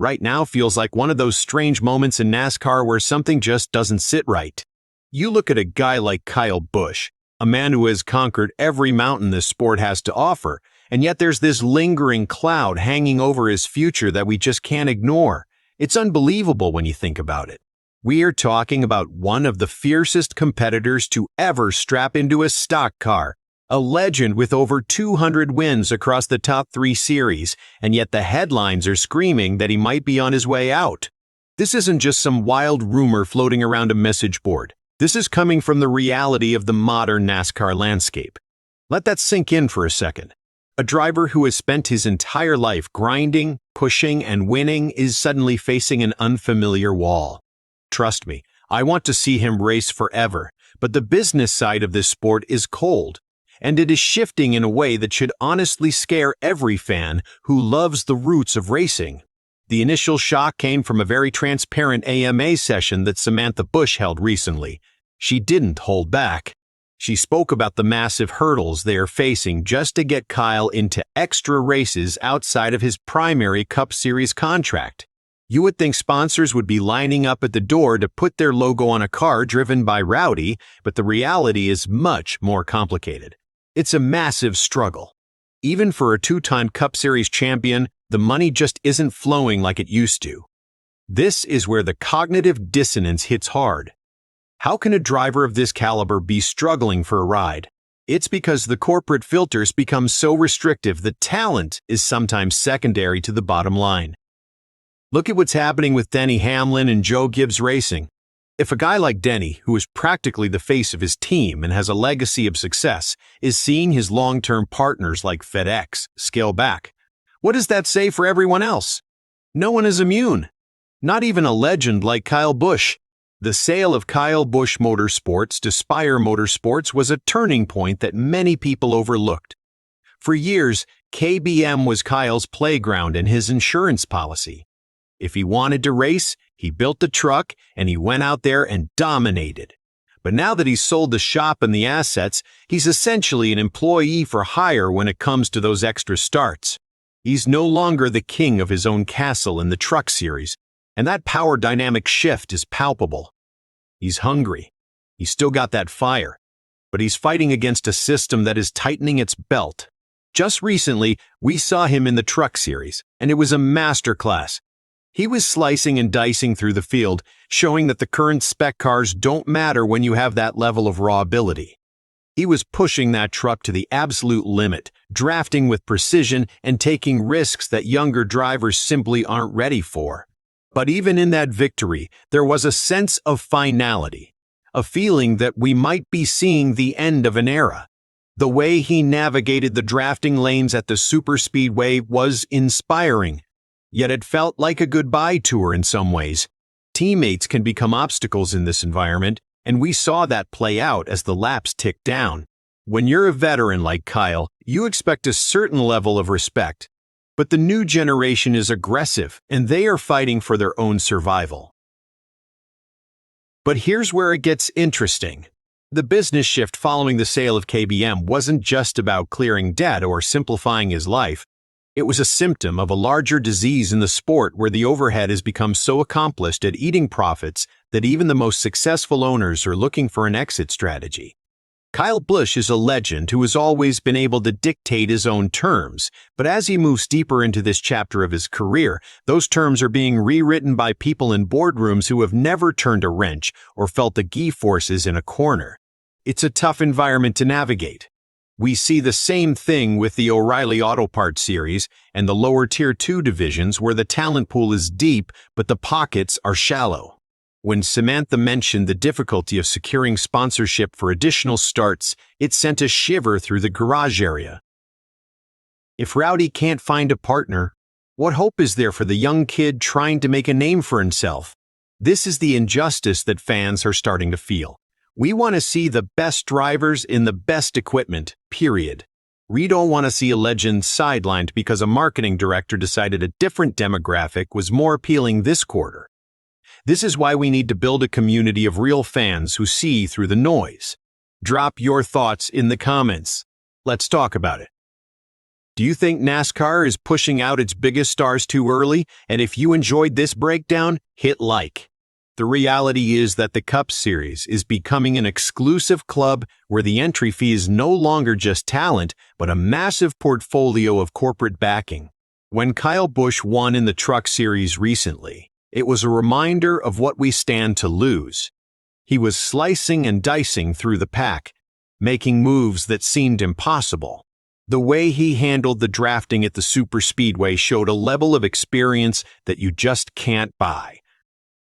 Right now feels like one of those strange moments in NASCAR where something just doesn't sit right. You look at a guy like Kyle Busch, a man who has conquered every mountain this sport has to offer, and yet there's this lingering cloud hanging over his future that we just can't ignore. It's unbelievable when you think about it. We are talking about one of the fiercest competitors to ever strap into a stock car, a legend with over 200 wins across the top 3 series, and yet the headlines are screaming that he might be on his way out. This isn't just some wild rumor floating around a message board. This is coming from the reality of the modern NASCAR landscape. Let that sink in for a second. A driver who has spent his entire life grinding, pushing, and winning is suddenly facing an unfamiliar wall. Trust me, I want to see him race forever, but the business side of this sport is cold, and it is shifting in a way that should honestly scare every fan who loves the roots of racing. The initial shock came from a very transparent AMA session that Samantha Busch held recently. She didn't hold back. She spoke about the massive hurdles they are facing just to get Kyle into extra races outside of his primary Cup Series contract. You would think sponsors would be lining up at the door to put their logo on a car driven by Rowdy, but the reality is much more complicated. It's a massive struggle. Even for a 2-time Cup Series champion, the money just isn't flowing like it used to. This is where the cognitive dissonance hits hard. How can a driver of this caliber be struggling for a ride? It's because the corporate filters become so restrictive that talent is sometimes secondary to the bottom line. Look at what's happening with Denny Hamlin and Joe Gibbs Racing. If a guy like Denny, who is practically the face of his team and has a legacy of success, is seeing his long-term partners like FedEx scale back, what does that say for everyone else? No one is immune. Not even a legend like Kyle Busch. The sale of Kyle Busch Motorsports to Spire Motorsports was a turning point that many people overlooked. For years, KBM was Kyle's playground and his insurance policy. If he wanted to race, he built the truck and he went out there and dominated. But now that he's sold the shop and the assets, he's essentially an employee for hire when it comes to those extra starts. He's no longer the king of his own castle in the Truck Series, and that power dynamic shift is palpable. He's hungry. He's still got that fire, but he's fighting against a system that is tightening its belt. Just recently, we saw him in the Truck Series, and it was a masterclass. He was slicing and dicing through the field, showing that the current Spec cars don't matter when you have that level of raw ability. He was pushing that truck to the absolute limit, drafting with precision and taking risks that younger drivers simply aren't ready for. But even in that victory, there was a sense of finality, a feeling that we might be seeing the end of an era. The way he navigated the drafting lanes at the superspeedway was inspiring. Yet it felt like a goodbye tour in some ways. Teammates can become obstacles in this environment, and we saw that play out as the laps ticked down. When you're a veteran like Kyle, you expect a certain level of respect. But the new generation is aggressive, and they are fighting for their own survival. But here's where it gets interesting. The business shift following the sale of KBM wasn't just about clearing debt or simplifying his life. It was a symptom of a larger disease in the sport where the overhead has become so accomplished at eating profits that even the most successful owners are looking for an exit strategy. Kyle Busch is a legend who has always been able to dictate his own terms, but as he moves deeper into this chapter of his career, those terms are being rewritten by people in boardrooms who have never turned a wrench or felt the G-forces in a corner. It's a tough environment to navigate. We see the same thing with the O'Reilly Auto Parts series and the lower Tier 2 divisions where the talent pool is deep but the pockets are shallow. When Samantha mentioned the difficulty of securing sponsorship for additional starts, it sent a shiver through the garage area. If Rowdy can't find a partner, what hope is there for the young kid trying to make a name for himself? This is the injustice that fans are starting to feel. We want to see the best drivers in the best equipment, period. We don't want to see a legend sidelined because a marketing director decided a different demographic was more appealing this quarter. This is why we need to build a community of real fans who see through the noise. Drop your thoughts in the comments. Let's talk about it. Do you think NASCAR is pushing out its biggest stars too early? And if you enjoyed this breakdown, hit like. The reality is that the Cup Series is becoming an exclusive club where the entry fee is no longer just talent, but a massive portfolio of corporate backing. When Kyle Busch won in the Truck Series recently, it was a reminder of what we stand to lose. He was slicing and dicing through the pack, making moves that seemed impossible. The way he handled the drafting at the superspeedway showed a level of experience that you just can't buy.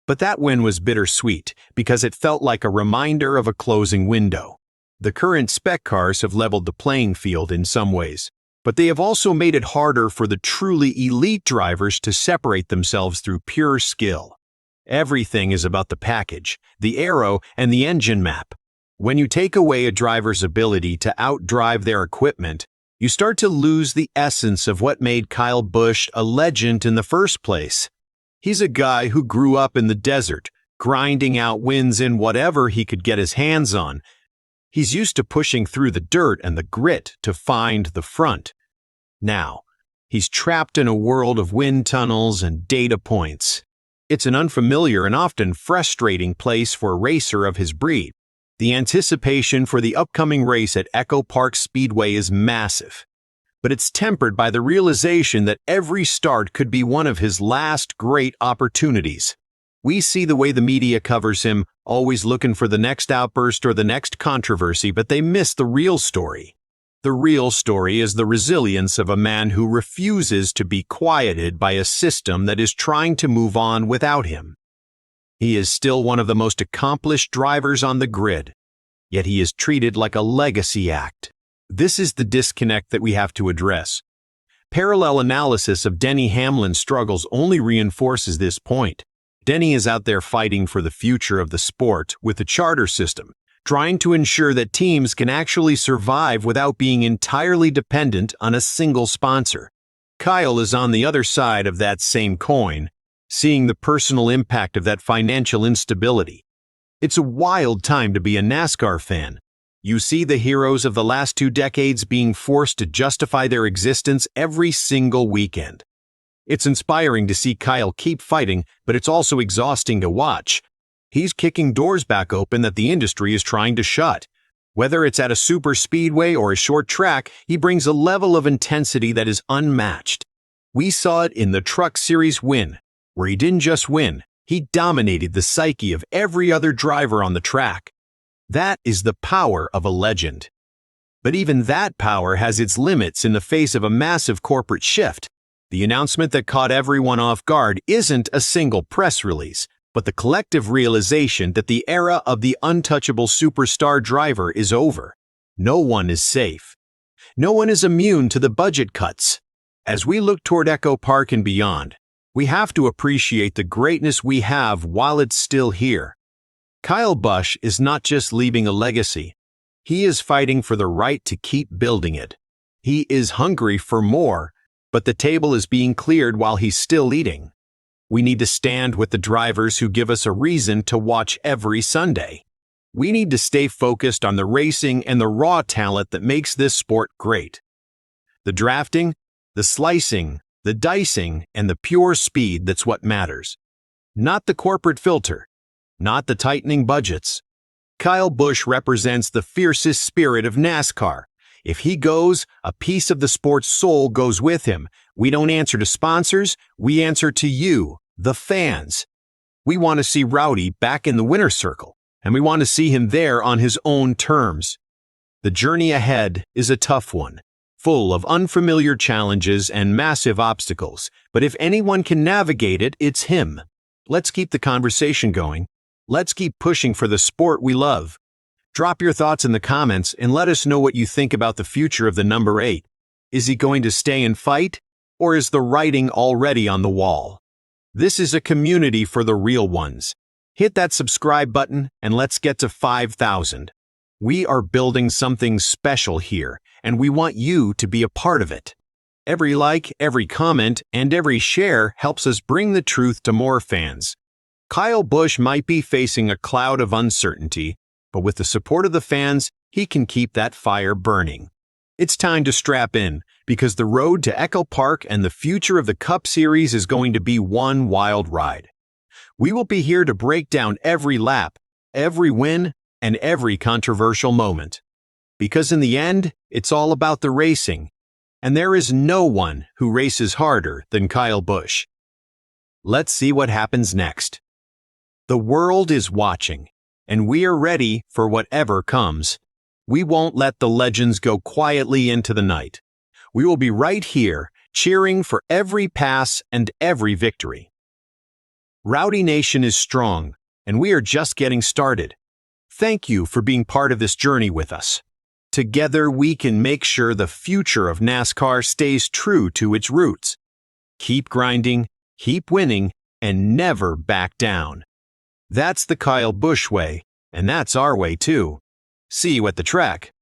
But that win was bittersweet because it felt like a reminder of a closing window. The current Spec cars have leveled the playing field in some ways, but they have also made it harder for the truly elite drivers to separate themselves through pure skill. Everything is about the package, the aero, and the engine map. When you take away a driver's ability to outdrive their equipment, you start to lose the essence of what made Kyle Busch a legend in the first place. He's a guy who grew up in the desert, grinding out wins in whatever he could get his hands on. He's used to pushing through the dirt and the grit to find the front. Now, he's trapped in a world of wind tunnels and data points. It's an unfamiliar and often frustrating place for a racer of his breed. The anticipation for the upcoming race at Echo Park Speedway is massive, but it's tempered by the realization that every start could be one of his last great opportunities. We see the way the media covers him, always looking for the next outburst or the next controversy, but they miss the real story. The real story is the resilience of a man who refuses to be quieted by a system that is trying to move on without him. He is still one of the most accomplished drivers on the grid, yet he is treated like a legacy act. This is the disconnect that we have to address. Parallel analysis of Denny Hamlin's struggles only reinforces this point. Denny is out there fighting for the future of the sport with a charter system, trying to ensure that teams can actually survive without being entirely dependent on a single sponsor. Kyle is on the other side of that same coin, seeing the personal impact of that financial instability. It's a wild time to be a NASCAR fan. You see the heroes of the last 2 decades being forced to justify their existence every single weekend. It's inspiring to see Kyle keep fighting, but it's also exhausting to watch. He's kicking doors back open that the industry is trying to shut. Whether it's at a super speedway or a short track, he brings a level of intensity that is unmatched. We saw it in the Truck Series win, where he didn't just win, he dominated the psyche of every other driver on the track. That is the power of a legend. But even that power has its limits in the face of a massive corporate shift. The announcement that caught everyone off guard isn't a single press release, but the collective realization that the era of the untouchable superstar driver is over. No one is safe. No one is immune to the budget cuts. As we look toward Echo Park and beyond, we have to appreciate the greatness we have while it's still here. Kyle Busch is not just leaving a legacy. He is fighting for the right to keep building it. He is hungry for more, but the table is being cleared while he's still eating. We need to stand with the drivers who give us a reason to watch every Sunday. We need to stay focused on the racing and the raw talent that makes this sport great. The drafting, the slicing, the dicing, and the pure speed, that's what matters. Not the corporate filter, not the tightening budgets. Kyle Busch represents the fiercest spirit of NASCAR. If he goes, a piece of the sport's soul goes with him. We don't answer to sponsors, we answer to you, the fans. We want to see Rowdy back in the winner's circle, and we want to see him there on his own terms. The journey ahead is a tough one, full of unfamiliar challenges and massive obstacles, but if anyone can navigate it, it's him. Let's keep the conversation going. Let's keep pushing for the sport we love. Drop your thoughts in the comments and let us know what you think about the future of the number 8. Is he going to stay and fight, or is the writing already on the wall? This is a community for the real ones. Hit that subscribe button and let's get to 5,000. We are building something special here, and we want you to be a part of it. Every like, every comment, and every share helps us bring the truth to more fans. Kyle Busch might be facing a cloud of uncertainty, but with the support of the fans, he can keep that fire burning. It's time to strap in, because the road to Echo Park and the future of the Cup Series is going to be one wild ride. We will be here to break down every lap, every win, and every controversial moment. Because in the end, it's all about the racing, and there is no one who races harder than Kyle Busch. Let's see what happens next. The world is watching, and we are ready for whatever comes. We won't let the legends go quietly into the night. We will be right here, cheering for every pass and every victory. Rowdy Nation is strong, and we are just getting started. Thank you for being part of this journey with us. Together, we can make sure the future of NASCAR stays true to its roots. Keep grinding, keep winning, and never back down. That's the Kyle Busch way, and that's our way too. See you at the track.